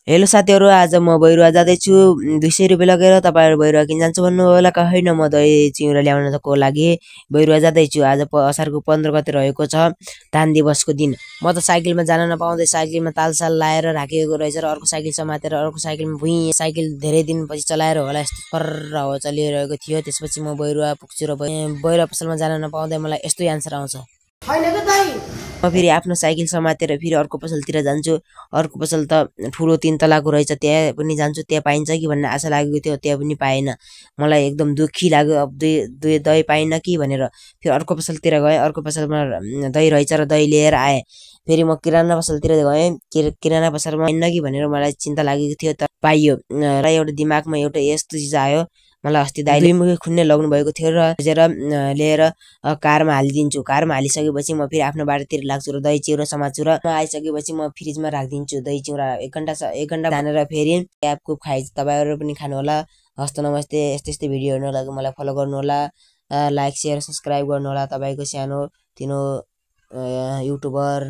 Hello साथीहरु, आज म भैरुवा जाँदैछु 200 रुपैयाँ लगेर। तपाईहरु भैरुवा किन जान्छु भन्नु होला कि हैन? म दही चिउरा ल्याउनको लागि भैरुवा जाँदैछु। आज असारको 15 गते रहेको छ, धान दिवसको दिन। म त साइकलमा जान नपाउँदै साइकलमा तालसाल लाएर राखेको रहेछ र अर्को साइकल समातेर अर्को साइकलमा भुइँ। साइकल धेरै दिनपछि चलाएर होला यस्तो फर्र हावा चलिरहेको थियो। त्यसपछि म भैरुवा पुग्छु र भैरुवा पसलमा जान नपाउँदै मलाई यस्तो आन्सर आउँछ। म फेरि आफ्नो साइकल समातेर फेरि अर्को पसलतिर जान्छु। अर्को पसल त ठुलो 3 तलाको रहेछ, त्यहाँ पनि जान्छु। त्यहाँ पाइन्छ कि भन्ने आशा लागेको थियो, त्यहाँ पनि पाएन। मलाई एकदम दुःखी लाग्यो, अब दही पाइन कि भनेर फेरि अर्को पसलतिर गएँ। अर्को पसलमा दही रहेछ र दही लिएर आएँ। फेरि म किराना पसलतिर गएँ। किराना पसलमा पाइन्न कि भनेर मलाई चिन्ता लागेको थियो, तर पाइयो। र एउटा दिमागमा एउटा यस्तो चिज आयो, मलाई अस्ति दाइले मुखी खुन्ने लाग्नु भएको थियो र लिएर कारमा हालिदिन्छु। कारमा हालिसकेपछि म फेरि आफ्नो बाटोतिर लाग्छु र दही चिउरा समात्छु र आइसकेपछि म फ्रिजमा राखिदिन्छु दही चिउरा। 1 घण्टा जानेर फेरि क्याबको खाइ। तपाईहरु पनि खानु होला। हस्त नमस्ते। यस्तै भिडियो हेर्नु लागि मलाई फलो गर्नु होला, लाइक शेयर सब्स्क्राइब गर्नु होला। तपाईको सानो तिनो युट्युबर